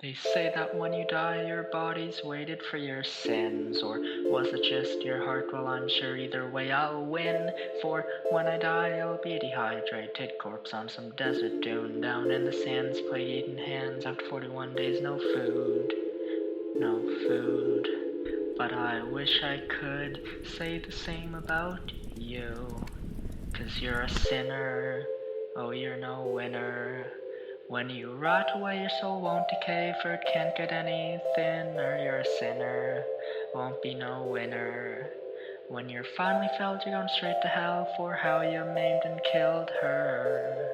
They say that when you die, your body's waited for your sins. Or was it just your heart? Well, I'm sure either way I'll win. For when I die, I'll be a dehydrated corpse on some desert dune down in the sands, plate eating hands after 41 days, no food. No food. But I wish I could say the same about you. 'Cause you're a sinner. Oh, you're no winner. When you rot away, your soul won't decay, for it can't get any thinner. You're a sinner, won't be no winner. When you're finally felled, you're going straight to hell for how you maimed and killed her.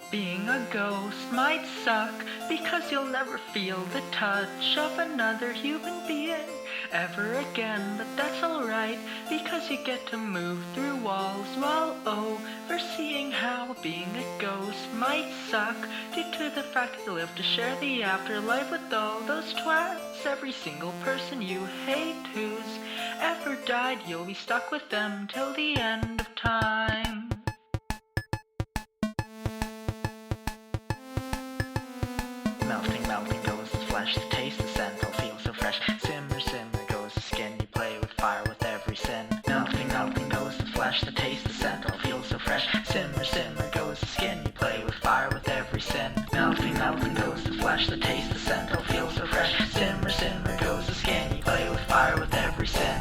Being a ghost might suck, because you'll never feel the touch of another human being ever again. But that's alright, because you get to move through walls while overseeing how being a ghost might suck, due to the fact that you live to share the afterlife with all those twats. Every single person you hate who's ever died, you'll be stuck with them till the end of time. Melting goes the flesh, the taste, the scent all feels so fresh. Simmer goes the skin, you play with fire with every sin. Melting goes the flesh, the taste, the scent all feels so fresh. Simmer goes the skin, you play with fire with every sin. Melting goes the flesh, the taste, the scent all feels so fresh. Simmer goes the skin, you play with fire with every sin.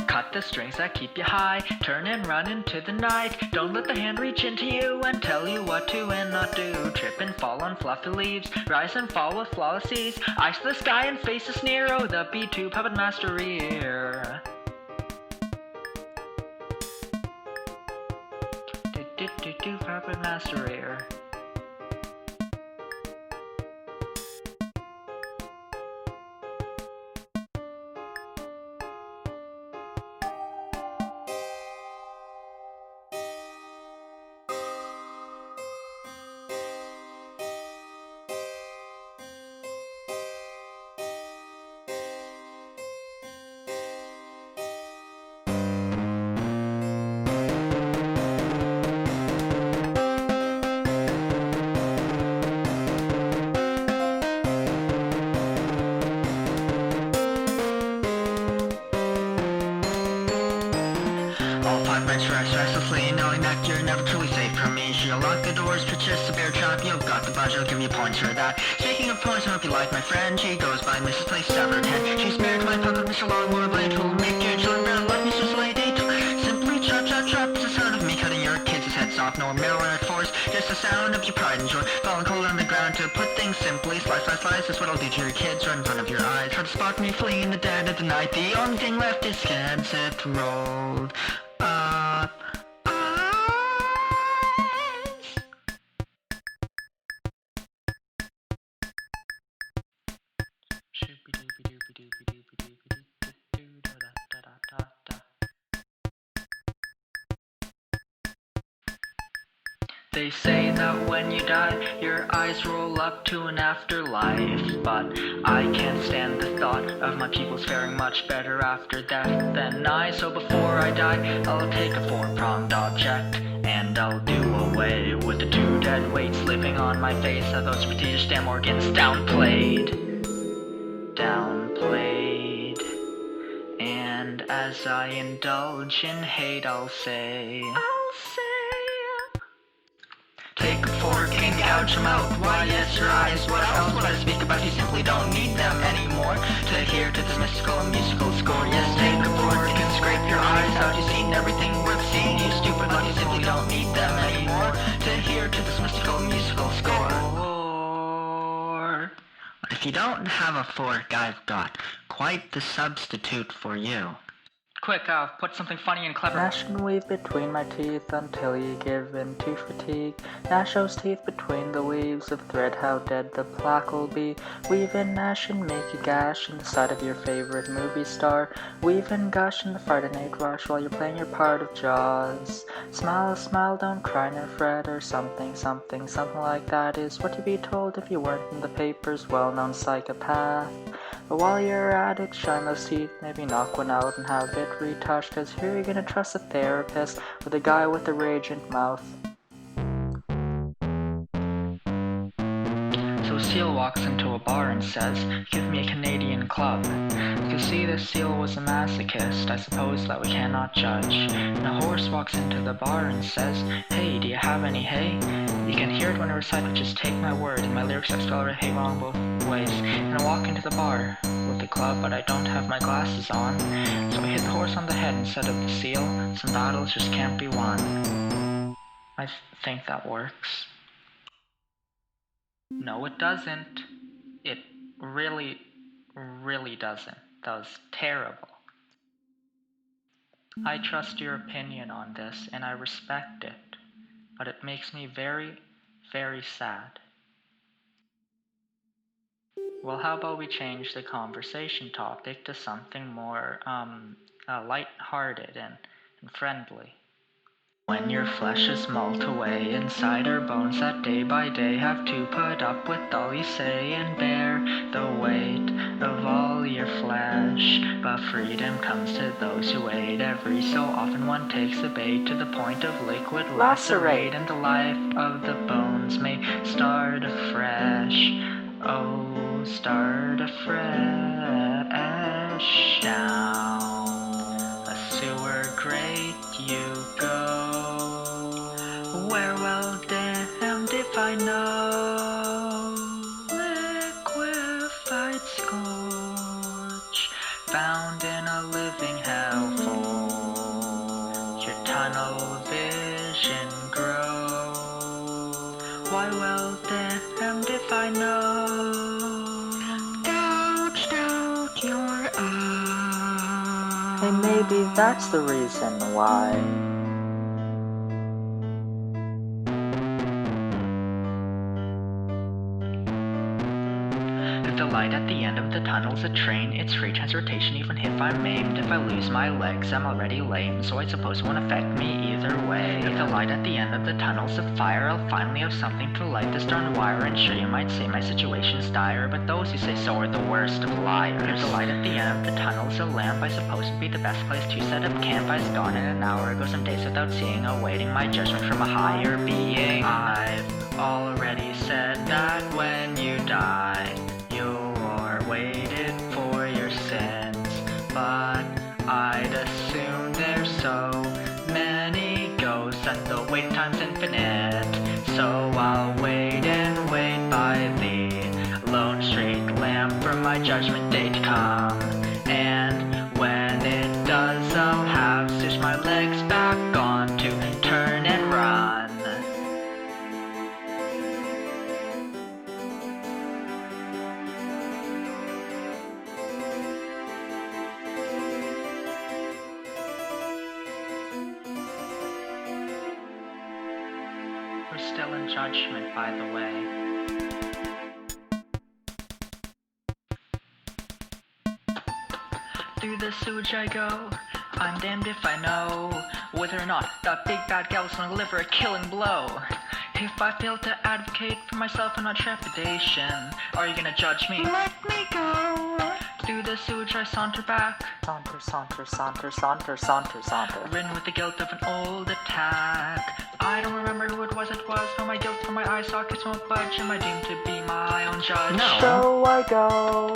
Cut the strings that keep you high, turn and run into the night. Don't let the hand reach into you and tell you what to and not do. Trip and fall on fluffy leaves, rise and fall with flawless seas. Eyes to the sky and face a sneer, oh the B2 puppet master ear. Do puppet master ear. Restlessly, knowing that you're never truly safe from me. She'll lock the doors, purchase a bear trap. You've got the budget, I'll give you points for that. Speaking of points, I hope you like my friend. She goes by Mrs. Place Severed Head. She's married to my puppet, Mr. Longboard Blade, who'll make your children better like Mrs. Lady. Simply chop, chop, chop. It's the sound of me cutting your kids' heads off. No marijuana force, just the sound of your pride and joy. Falling cold on the ground, to put things simply. Slice, slice, slice, that's what I'll do to your kids right in front of your eyes. Try to spot me fleeing the dead of the night. The only thing left is heads that rolled up. They say that when you die, your eyes roll up to an afterlife. But I can't stand the thought of my peoples faring much better after death than I. So before I die, I'll take a four-pronged object, and I'll do away with the two dead weights living on my face. Are those prestigious damn organs downplayed? Downplayed. And as I indulge in hate, I'll say, take a fork and gouge them out. Why, yes, your eyes. What else would I speak about? You simply don't need them anymore to hear to this mystical and musical score. Yes, take a fork and scrape your eyes out. You've seen everything worth seeing, you stupid one. You simply don't need them anymore to hear to this mystical and musical score. If you don't have a fork, I've got quite the substitute for you. Quick, put something funny and clever. Gnash and weave between my teeth until you give in to fatigue. Gnash those teeth between the leaves of thread, how dead the plaque will be. Weave and gnash and make a gash in the side of your favorite movie star. Weave and gush in the Friday rush while you're playing your part of Jaws. Smile, smile, don't cry nor fret, or something like that is what you'd be told if you weren't in the paper's well-known psychopath. But while you're at it, shine those teeth, maybe knock one out and have it retouched, cause here you're gonna trust a therapist with a guy with a raging mouth. So Seal walks into a bar and says, "Give me a Canadian club." You see, this Seal was a masochist, I suppose that we cannot judge. And a horse walks into the bar and says, "Hey, do you have any hay?" You can hear it when I recite, but just take my word, and my lyrics I spell hay wrong both ways. And I walk into the bar with the club, but I don't have my glasses on. So I hit the horse on the head instead of the Seal. Some battles just can't be won. I think that works. No, it doesn't. It really doesn't. That was terrible. I trust your opinion on this, and I respect it, but it makes me very, very sad. Well, how about we change the conversation topic to something more, light-hearted and friendly. When your fleshes molt away inside our bones that day by day have to put up with all you say and bear the weight of all your flesh. But freedom comes to those who wait. Every so often one takes a bait to the point of liquid lacerate, and the life of the bones may start afresh. Oh, start afresh. Down a sewer grate you go, where well damned if I know. Liquefied scorch, found in a living hellhole. Your tunnel vision grow. Why well damned if I know. Doubt your eye. Hey, maybe that's the reason why. The light at the end of the tunnel's a train, it's free transportation even if I'm maimed. If I lose my legs, I'm already lame, so I suppose it won't affect me either way. If the light at the end of the tunnel's a fire, I'll finally have something to light this darn wire. And sure, you might say my situation's dire, but those who say so are the worst of liars. If the light at the end of the tunnel's a lamp, I suppose it'd be the best place to set up camp. I was gone in an hour ago, some days without seeing, awaiting my judgment from a higher being. I've already said that when you die, you're weighted for your sins, but I'd assume there's so many ghosts that the wait time's infinite. So I'll wait and wait by the lone street lamp for my judgment day to come. And when it does, I'll have stitched my legs back on to turn and run. We're still in Judgement, by the way. Through the sewage I go, I'm damned if I know whether or not that big bad gal's gonna deliver a killing blow. If I fail to advocate for myself and my trepidation, are you gonna judge me? Let me go. Through the sewage I saunter back. Saunter, saunter, saunter, saunter, saunter, saunter. Ridden with the guilt of an old attack. I don't remember who it was, no, my guilt from my eye sockets won't budge. Am I doomed to be my own judge? No. So I go.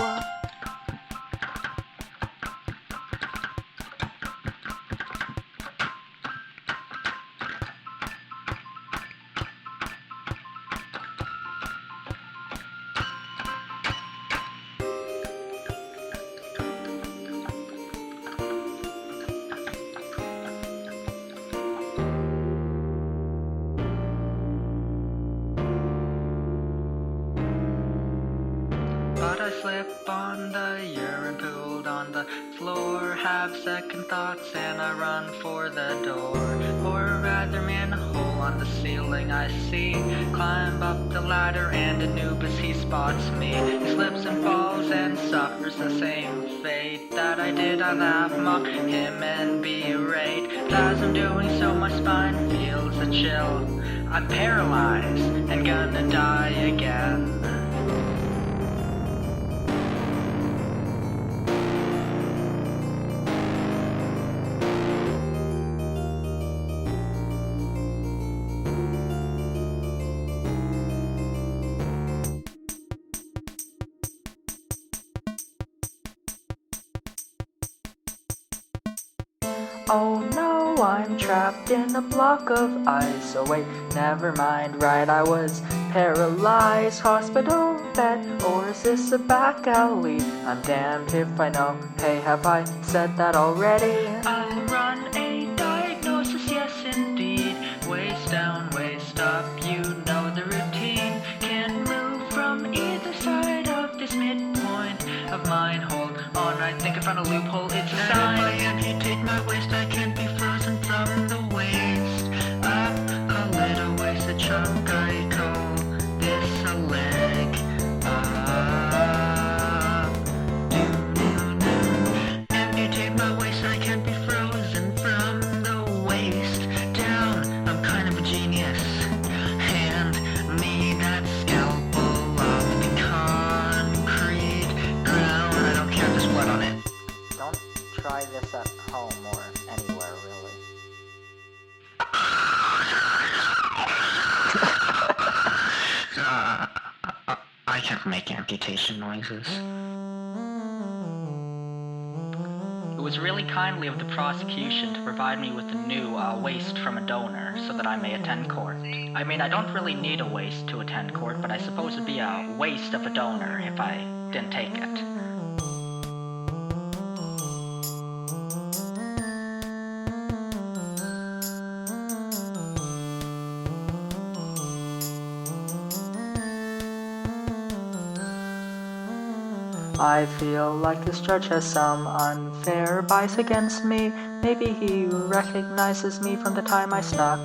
But I slip on the urine pooled on the floor, have second thoughts and I run for the door. Or rather manhole on the ceiling I see, climb up the ladder and Anubis he spots me. He slips and falls and suffers the same fate that I did. I laugh, mock him and berate. As I'm doing so my spine feels a chill. I'm paralyzed and gonna die again. Oh no, I'm trapped in a block of ice. Oh wait, never mind, right, I was paralyzed. Hospital bed, or is this a back alley? I'm damned if I know. Hey, have I said that already? I'll run a diagnosis, yes indeed. Waist down, waist up, you know the routine. Can't move from either side of this midpoint of mine. Hold on, I think I found a loophole, it's a sign. If I amputate my waist, I can't be frozen from the waist up. A little waist, a chunk, I call this a leg up. Do. Amputate my waist, I can't be frozen from the waist down. I'm kind of a genius. Hand me that scalpel off the concrete ground. I don't care if there's blood on it. Don't try this at home or anywhere, really. I can't make amputation noises. It was really kindly of the prosecution to provide me with a new waist from a donor so that I may attend court. I mean, I don't really need a waist to attend court, but I suppose it'd be a waste of a donor if I didn't take it. I feel like this judge has some unfair bias against me. Maybe he recognizes me from the time I snuck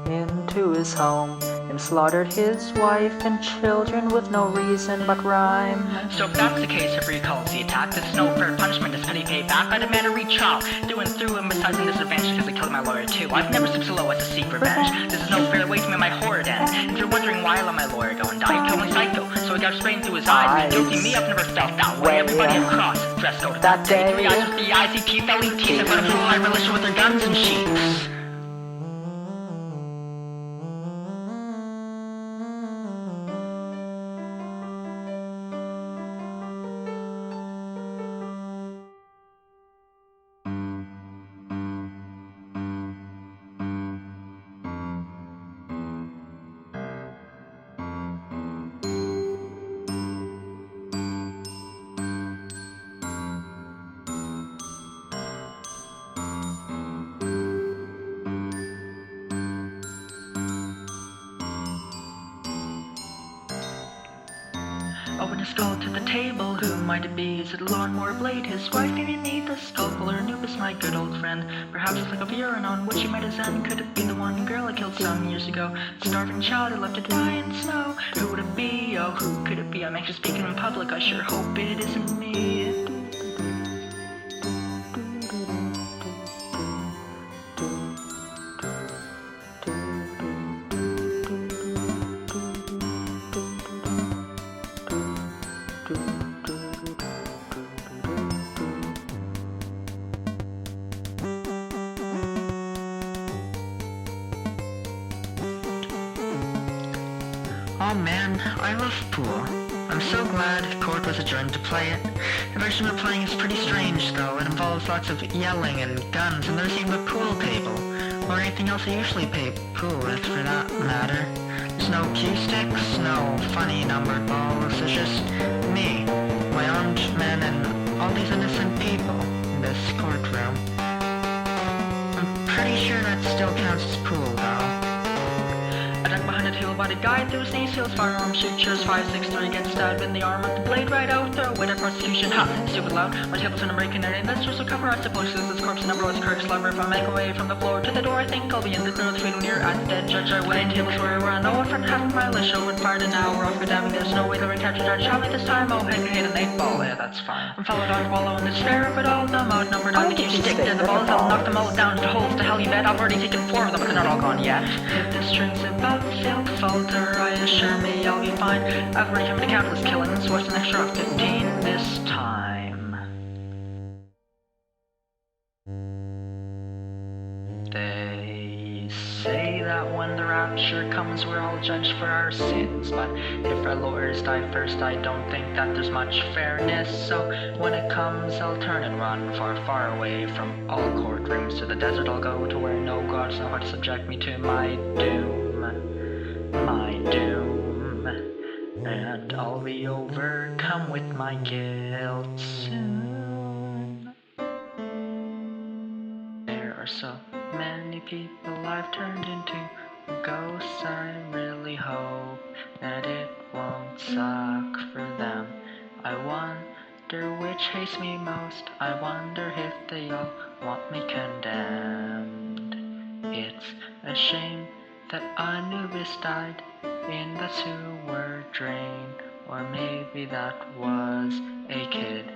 into his home and slaughtered his wife and children with no reason but rhyme. So if that's the case, if he recalls the attack, this is no fair punishment, this petty payback. I demand a retrial, through and through, emphasizing this revenge because I killed my lawyer too. I've never stooped so low as to seek revenge. This is no fair way to make my horrid end. If you're wondering why I let my lawyer go and die, killing psycho, so he got sprayed through his eyes. Guilty me, I've never felt that way. Everybody across, dress code that day. 3 eyes with the eyes, teeth, LE teeth. I've got a full eye relation with their guns and sheets. A witness called to the table, who might it be? Is it a lawnmower blade? His wife, maybe me, the scalpel, or Anubis, my good old friend. Perhaps a flick of urine on which he might have zen. Could it be the one girl I killed some years ago? The starving child I left to die in snow. Who would it be? Oh, who could it be? I'm anxious speaking in public, I sure hope it isn't me. Oh man, I love pool. I'm so glad court was adjourned to play it. The version we're playing is pretty strange though. It involves lots of yelling and guns, and there's even a pool table. Or anything else I usually pay pool with for that matter. There's no cue sticks, no funny numbered balls. It's just me, my armed men, and all these innocent people in this courtroom. I'm pretty sure that still counts as pool though. Attack behind a tail-bodied guy through his knees, heels, firearm, shoot, cheers, 5-6-3, get stabbed in the arm with the blade right out, throw away to prosecution, ha, stupid loud, my table's gonna break in there, investors will cover, I suppose, this corpse number was Kirk's lover, if I make away from the floor to the door, I think I'll be in the clear, the fatal near, at the dead judge, I wait, tables where I run, oh, from half a mile, I show and fired an hour off, damning, there's no way to recapture judge, shall me this time, oh, heck, I hate an 8-ball, yeah, that's fine, I'm followed on, wallow in despair of it all, dumb out, numbered on, keep stick to the balls, I'll knock them all down to holes, to hell you bet, I've already taken 4 of them, but they're not all gone yet, if the strings above fail to falter, I assure me I'll be fine, I've already come to countless killings, what's an extra of 15 this time? They say that when the rapture comes we're all judged for our sins, but if our lawyers die first I don't think that there's much fairness, so when it comes I'll turn and run far, far away from all courtrooms, to the desert I'll go, to where no gods know how to subject me to my doom, and I'll be overcome with my guilt soon. There are so many people I've turned into ghosts, I really hope that it won't suck for them. I wonder which hates me most, I wonder if they all want me condemned. It's a shame that Anubis died in the sewer drain, or maybe that was a kid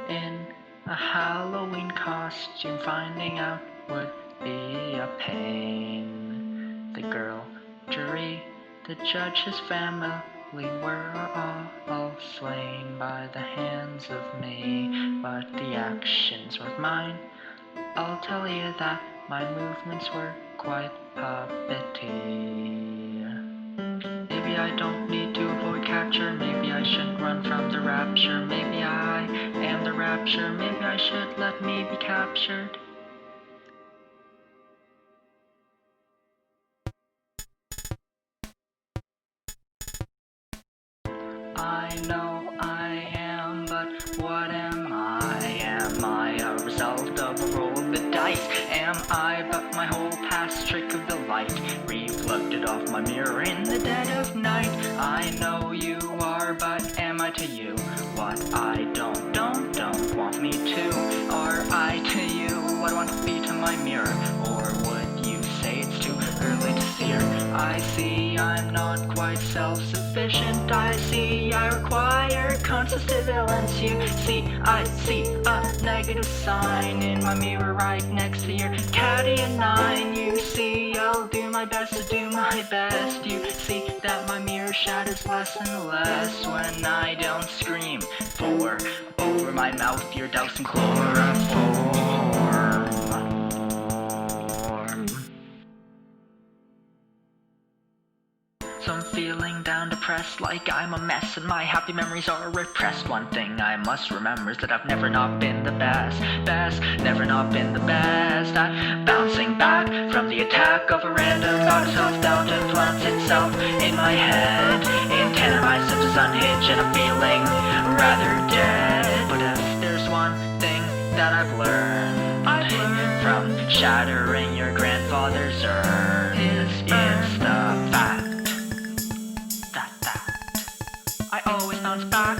in a Halloween costume, finding out would be a pain. The girl, jury, the judge, his family were all slain by the hands of me, but the actions were mine. I'll tell you that my movements were quite puppety. Maybe I don't need to avoid capture, maybe I shouldn't run from the rapture, maybe I am the rapture, maybe I should let me be captured. I know I am, but what am I? Am I a result of a roll of the dice? Am I but my whole past trick of the light, reflected off my mirror in the dead of night? I know you are, but am I to you what I don't want me to? Are I to you what I want to be to my mirror? Or would you say it's too early to see her? I see I'm not quite self-sufficient, I see I require constant surveillance. You see, I see a negative sign in my mirror right next to your caddy and 9. You see, I'll do my best to do my best. You see that my mirror shatters less and less when I don't scream. For over my mouth you're dousing chloroform. So I'm feeling down, depressed, like I'm a mess, and my happy memories are repressed. One thing I must remember is that I've never not been the best, never not been the best at bouncing back from the attack of a random thought of self-doubt implants itself in my head. Antenna my senses unhinged and I'm feeling rather dead. But if there's one thing that I've learned from shattering your grandfather's urn, it's the fact I always bounce back.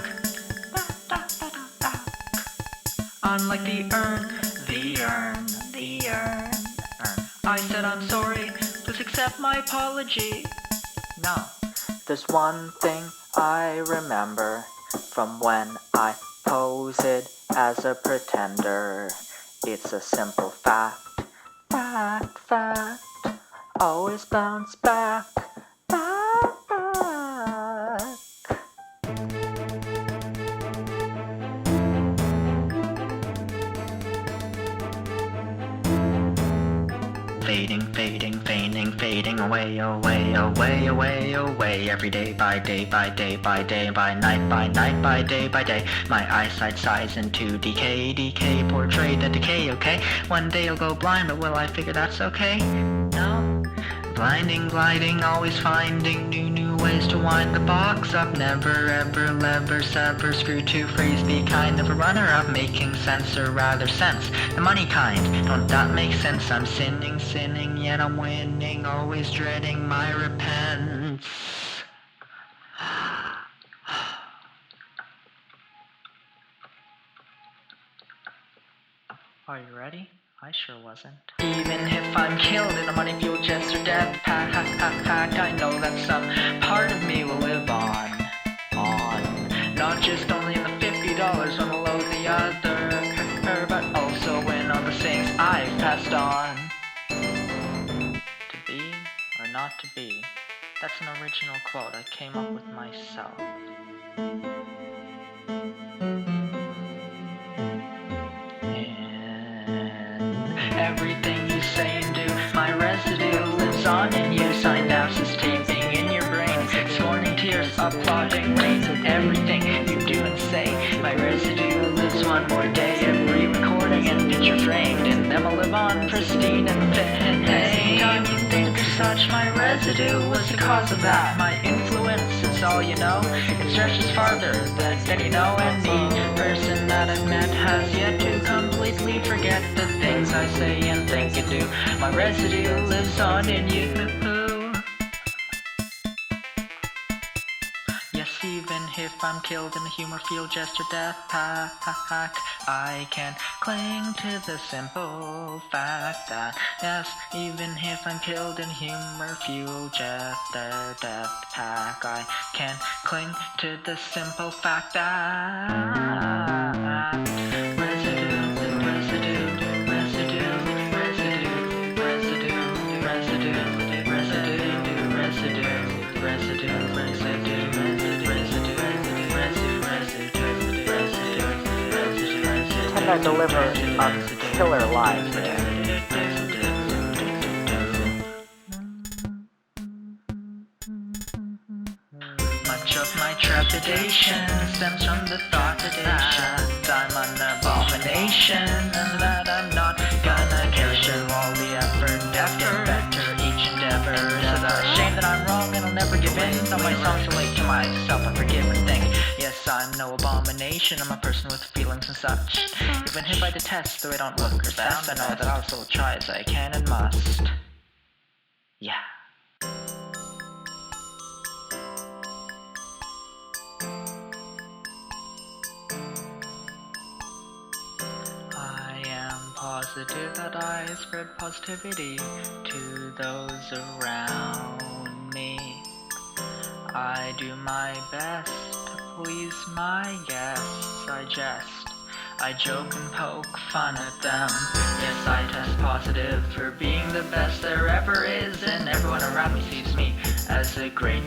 Unlike the urn. I said I'm sorry, please accept my apology. No, there's one thing I remember from when I posed as a pretender. It's a simple fact. Always bounce back. Fading away, every day by day, by night, by day. My eyesight sighs into decay, portray the decay, okay? One day I'll go blind, but will I figure that's okay? No? Blinding, gliding, always finding new ways to wind the box up, never ever lever sever screw to phrase be kind of a runner up, making sense or rather sense the money kind. Don't that make sense? I'm sinning, yet I'm winning, always dreading my repentance. Are you ready? I sure wasn't. Even if I'm killed in a money-fueled jest or death pack, I know that some part of me will live on. Not just only in the $50 when below the other, but also in all the things I've passed on. To be or not to be, that's an original quote I came up with myself. Everything you say and do, my residue lives on in you. Synapses taping in your brain, scorning tears, applauding rain. Everything you do and say, my residue lives one more day. Every recording and picture framed in them will live on, pristine and fit. Every time you think of such, my residue was the cause of that. My influence, it's all you know. It stretches farther than you know. Any person that I've met has yet to completely forget the things I say and think and do. My residue lives on in you. Yes, even if I'm killed in a humor field, jest or death pack, I can cling to the simple fact that, yes, even if I'm killed in humor fuel, jest or death pack, I can cling to the simple fact that I deliver a killer line today. Much of my trepidation stems from the thought that I'm an abomination, and that I'm not gonna show all the effort after better each endeavor. Is it a shame that I'm wrong and I'll never give in? Though my songs relate to myself, I forgive and think, yes, I'm no abomination, I'm a person with feelings and such. Even if I detest though I don't look or sound, I know that I'll still try as I can and must. Yeah. I am positive that I spread positivity to those around me. I do my best to please my guests. I jest, I joke and poke fun at them. Yes, I test positive for being the best there ever is, and everyone around me sees me as a great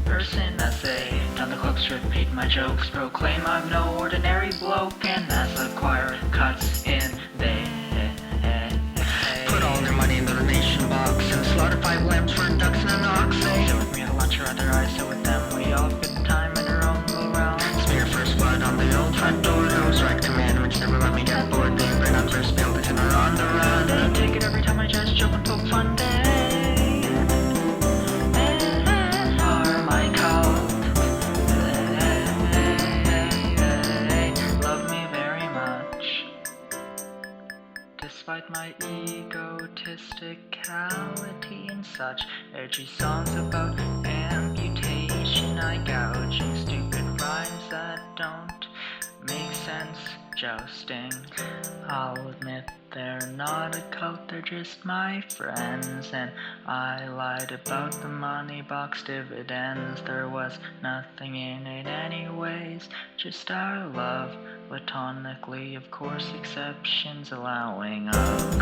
person. As they down the cloaks repeat my jokes, proclaim I'm no ordinary bloke, and as the choir cuts in, they put all their money in the donation box and slaughter 5 lambs for ducks and an ox. They sit with me at lunch or other I sit with them. We all have a good time in our own little realm. Smear first blood on the old front door. Those right commandments never let me get bored. They burn up first build and are on the run. They take it every time I just joke and poke fun. They are my cult. They love me very much. Despite my egotisticality and such edgy songs about amputation, I gouging stupid rhymes that don't make sense, jousting. I'll admit they're not a cult, they're just my friends, and I lied about the money box dividends. There was nothing in it anyways, just our love, platonically, of course, exceptions allowing of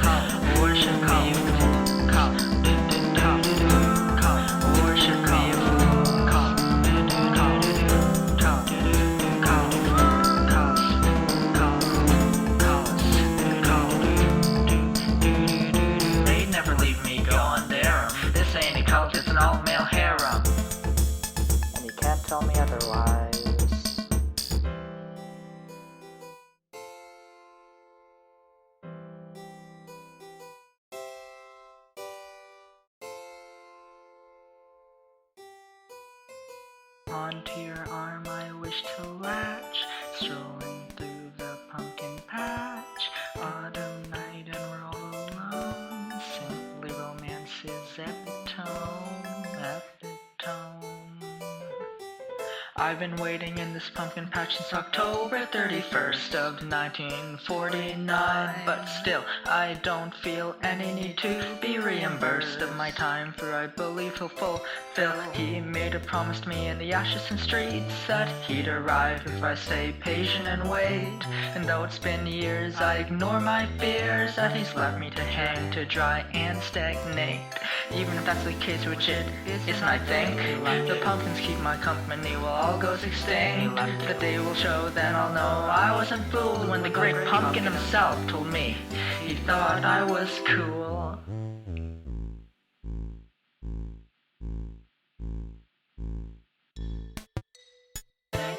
worship me, worship me, they'd never leave me go on there. This ain't a cult, it's an all-male harem. And you can't tell me otherwise. onto your arm I wish to latch, strolling through the pumpkin patch. Autumn night and we're all alone, simply romance's epitome. I've been waiting in this pumpkin patch since October 31st of 1949, but still I don't feel any need to be reimbursed of my time, for I believe he'll fulfill. He made a promise to me in the ashes and streets that he'd arrive if I stay patient and wait. And though it's been years, I ignore my fears that he's left me to hang, to dry and stagnate. Even if that's the case, which it isn't, I think, the pumpkins keep my company while all goes extinct. The day will show, then I'll know I wasn't fooled when the great pumpkin himself told me he thought I was cool.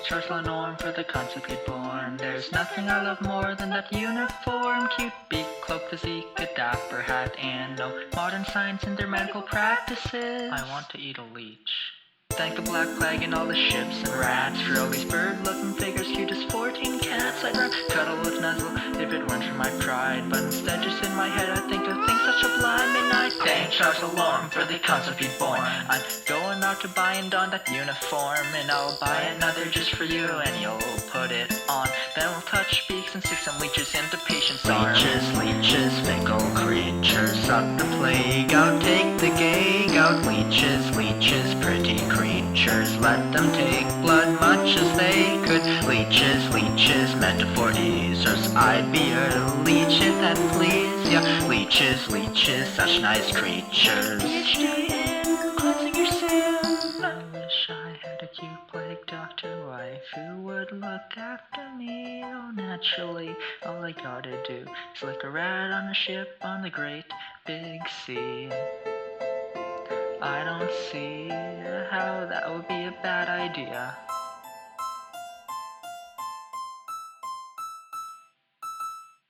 Charles La Norm for the concept he'd born. There's nothing I love more than that uniform, cute beak, cloak, physique, a dapper hat, and no modern science in their medical practices. I want to eat a leech. Thank the Black Plague and all the ships and rats for all these bird-looking figures, cute as 14 cats. I'd run, cuddle with Nuzzle if it weren't for my pride, but instead just in my head I think of things such a blind midnight. Thank Charles Alarm for the concept he'd born. I'm going out to buy and don that uniform, and I'll buy another just for you, and you'll put it on. Then we'll touch beaks and stick some leeches into patients' arms. Leeches, fickle creatures, suck the plague out, take the gag out. Leeches, pretty creatures, let them take blood much as they could. Leeches, metaphor users, I'd be a leech if that please ya. Leeches, such nice creatures. PhD in cleansing your sin. I wish I had a cute plague doctor wife who would look after me. Oh, naturally, all I gotta do is lick a rat on a ship on the great big sea. I don't see how that would be a bad idea.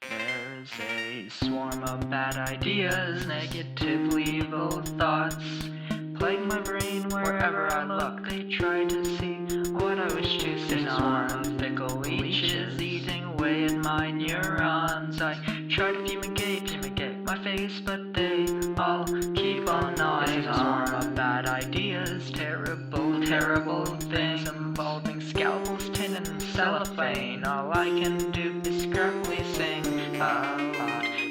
There's a swarm of bad ideas, negative, evil thoughts plague my brain wherever I look. They try to see what I wish to see. A swarm of fickle leeches eating away at my neurons. I try to fumigate my face, but they all keep on gnawing. A swarm of bad ideas, terrible things involving scalpels, tin and cellophane. All I can do is gruffly sing about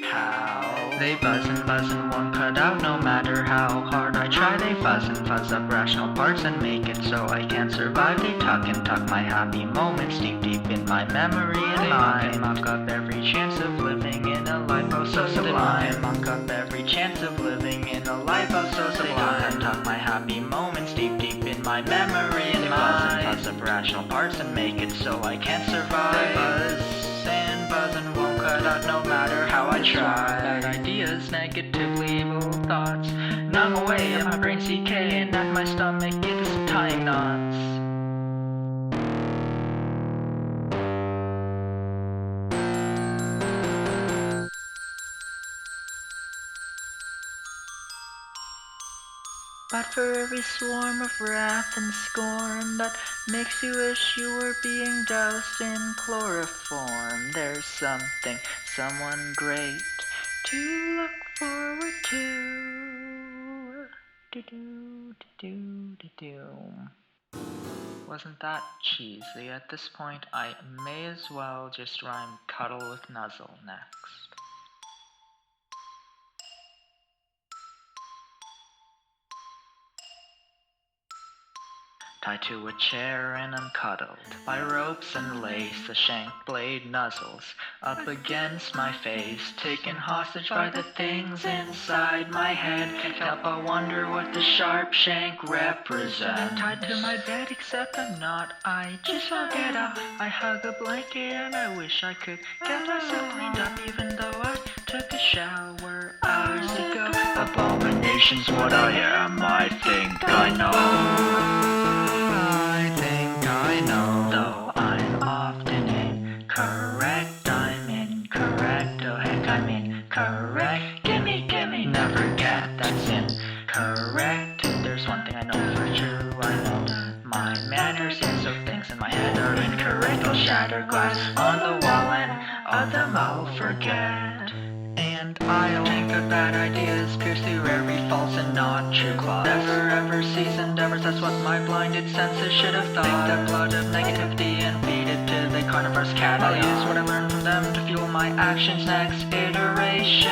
how they buzz and won't cut out no matter how hard I try. They fuzz up rational parts and make it so I can't survive. They tuck my happy moments deep in my memory and mind. Mock up every chance of living in a life oh so sublime. Mock up every chance of living in a life oh so sublime. Tuck my happy moments deep in my memory and mind. Fuzz up rational parts and make it so I can't survive. They buzz and won't cut out no matter how I try. Bad ideas, negatively evil thoughts numb away at my brain's decay, and at my stomach it is tying knots. But for every swarm of wrath and scorn that makes you wish you were being doused in chloroform, there's something, someone great to look forward to. Wasn't that cheesy? At this point, I may as well just rhyme cuddle with Nuzzle next. Tied to a chair and uncuddled by ropes and lace, the shank blade nuzzles up against my face, taken hostage by the things inside my head. Can't help but wonder what the sharp shank represents. Tied to my bed, except I'm not. I just won't get up. I hug a blanket and I wish I could get myself cleaned up, even though I took a shower hours ago. Abomination's what I am. I think I know. Though I'm often incorrect, I'm incorrect. Oh heck, I'm incorrect. Gimme, never get that's incorrect. There's one thing I know for true. I know my my manners, yes, so things in my head are incorrect. I'll shatter glass on the wall and of them I'll forget. And I'll think of bad ideas, pierce through every false and not true clause. Never ever cease endeavors, that's what my blinded senses should have thought. Take the blood of negativity and feed it to the carnivorous cat. I'll use what I learned from them to fuel my actions. Next iteration.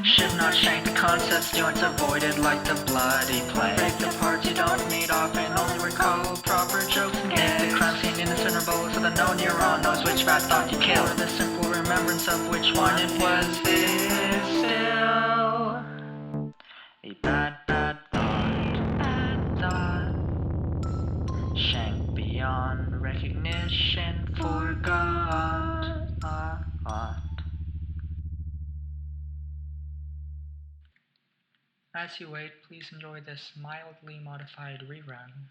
Should not shank the concepts, joints avoided like the bloody plague. Break the parts you don't need often, only recall proper jokes and gags. The crime scene indiscernible, so that no neuron knows which bad thought you killed. The simple remembrance of which one it was is still a bad thought. Shank beyond recognition, forgot. As you wait, please enjoy this mildly modified rerun.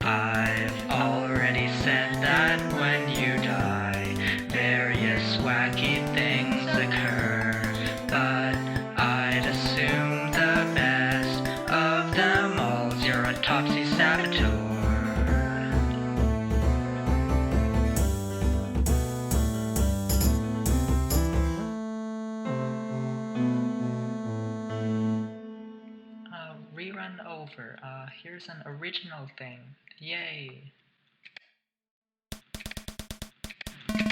I've already said that when you die, various wacky things occur, but I'd assume the best of them all's your autopsy saboteur. Rerun over. Here's an original thing. Yay!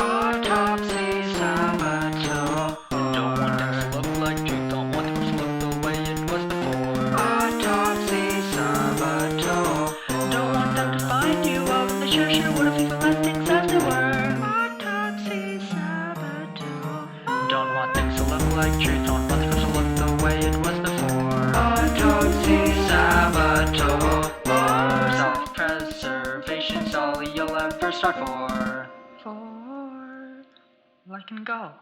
Autopsy saboteur. Don't want them to look like truth. Don't want them to look the way it was before. Autopsy saboteur. Don't want them to find you out. They sure would have even left things as they were. Autopsy saboteur. Don't want things to look like truth. Don't want them to look the way it was before. Autopsy saboteur. Self-preservation's all you'll ever strive for. Like in golf.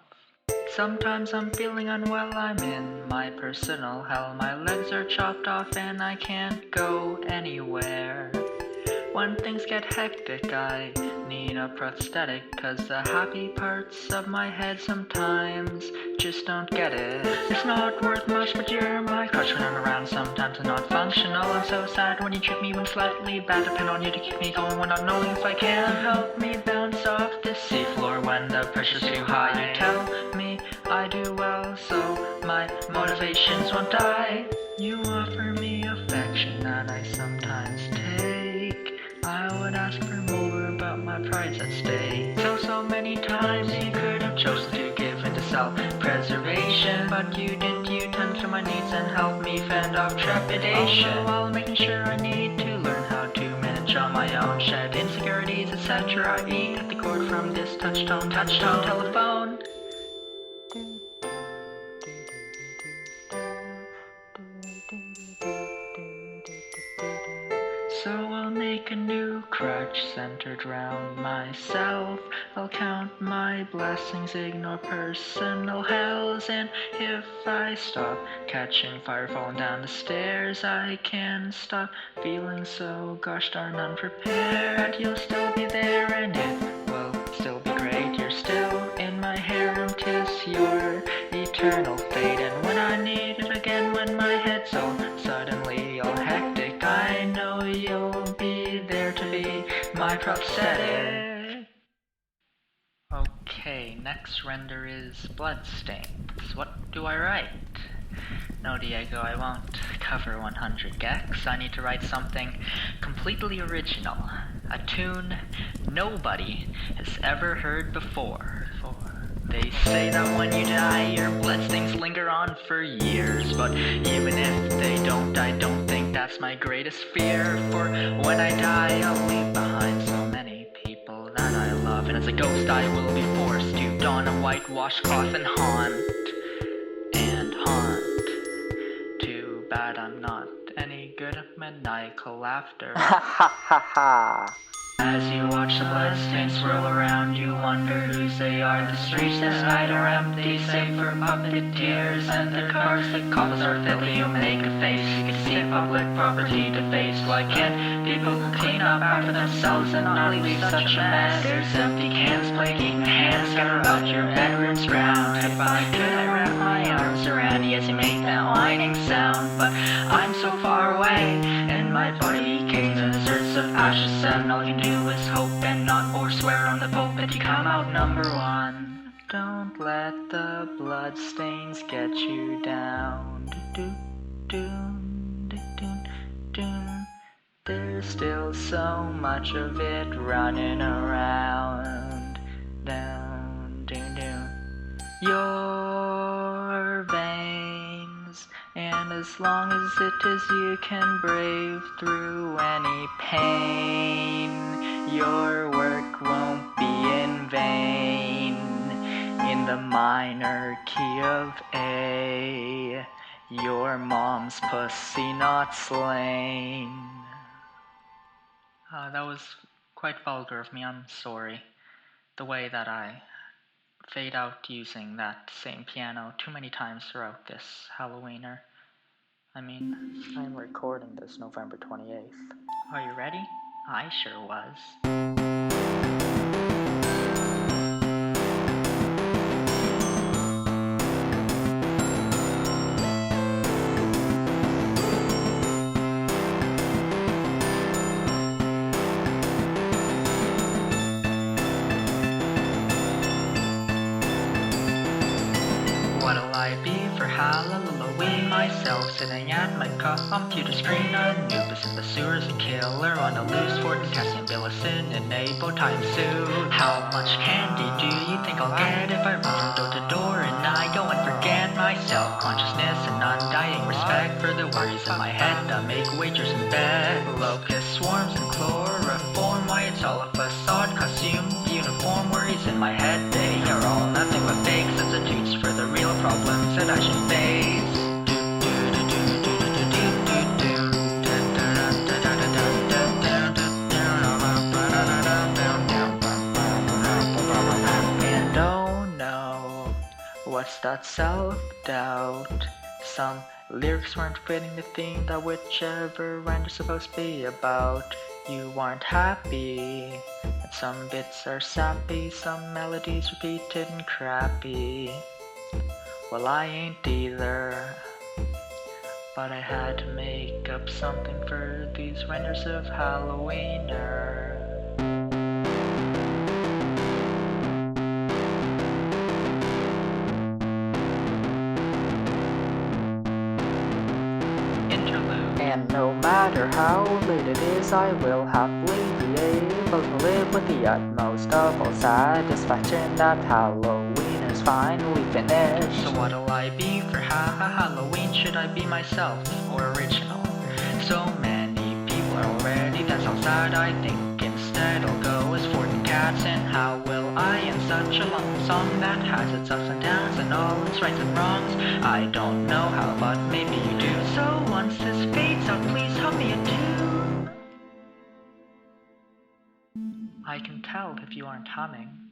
Sometimes I'm feeling unwell, I'm in my personal hell. My legs are chopped off and I can't go anywhere. When things get hectic, I need a prosthetic, 'cause the happy parts of my head sometimes just don't get it. It's not worth much, but you're my crush when I'm around. Sometimes I'm not functional. I'm so sad when you trick me when slightly bad. Depend on you to keep me going when not knowing if I can. Help me bounce off the seafloor when the pressure's too high. You tell me I do well, so my motivations won't die. You offer me affection that I sometimes take. I would ask for more, but my pride's at stake. So many times you could have chosen to give into self-preservation, but you didn't. You turned to my needs and helped me fend off trepidation. Although while making sure I need to learn how to manage on my own, shed insecurities, etc. I cut the cord from this touch-tone telephone. So I'll make a new crutch centered round myself. I'll count my blessings, ignore personal hells, and if I stop catching fire falling down the stairs, I can stop feeling so gosh darn unprepared. You'll still be there and it will still be great. You're still in my harem, 'tis your eternal fate. And when I need it again, when my head's so suddenly all hectic, I know you'll be there to be my prosthetic. Okay, next render is Bloodstains. What do I write? No, Diego, I won't cover 100 gex. I need to write something completely original. A tune nobody has ever heard before. They say that when you die, your bloodstains linger on for years. But even if they don't, I don't think that's my greatest fear. For when I die, I'll leave behind so many people that I love. And as a ghost, I will be forced to don a white washcloth and haunt. Too bad I'm not any good at maniacal laughter. Ha ha ha ha. As you watch the bloodstains swirl around, you wonder whose they are. The streets this night are empty, save for puppeteers and their cars. The cops are filthy, you make a face. You can see public property defaced. Why can't people clean up after themselves and not leave such a mess? There's empty cans, plaguing hands scatter about your bedroom's ground. If I could, I'd wrap my arms around you as you make that whining sound. But I'm so far away, and my body became deserts of ashes, and all you can do is hope and not or swear on the Pope that you come out number one. Don't let the bloodstains get you down. There's still so much of it running around. Your veins, and as long as it is you can brave through any pain, your work won't be in vain. In the minor key of A, your mom's pussy not slain. That was quite vulgar of me, I'm sorry. The way that I fade out using that same piano too many times throughout this Halloweiner. I mean, I'm recording this November 28th. Are you ready? I sure was. What'll I be for Halloween? Myself sitting at my computer screen. Anubis in the sewers, a killer on a loose. Fort Cassian Billison in a bow tie and suit. How much candy do you think I'll get if I run from door to door and I go and forget my self-consciousness and undying respect for the worries in my head? I make wagers in bed. Locust swarms and chloroform. Why it's all a facade, costume, uniform. Worries in my head, they are all nothing but fake substitutes for the real problems that I should face. And oh no, what's that self-doubt? Some lyrics weren't fitting the theme that whichever render's supposed to be about. You aren't happy, and some bits are sappy, some melodies repeated and crappy. Well, I ain't either, but I had to make up something for these renders of Halloweiner. Interlude. And no matter how late it is, I will happily be able to live with the utmost of all satisfaction that Halloween is finally finished. So what'll I be for Halloween? Should I be myself or original? So many people are already, that's how sad. I think instead I'll go as Fort and Cats. And how will I in such a long song that has its ups and downs and all its rights and wrongs? I don't know how, but maybe you do. So once this fades out, please hum me a tune. I can tell if you aren't humming.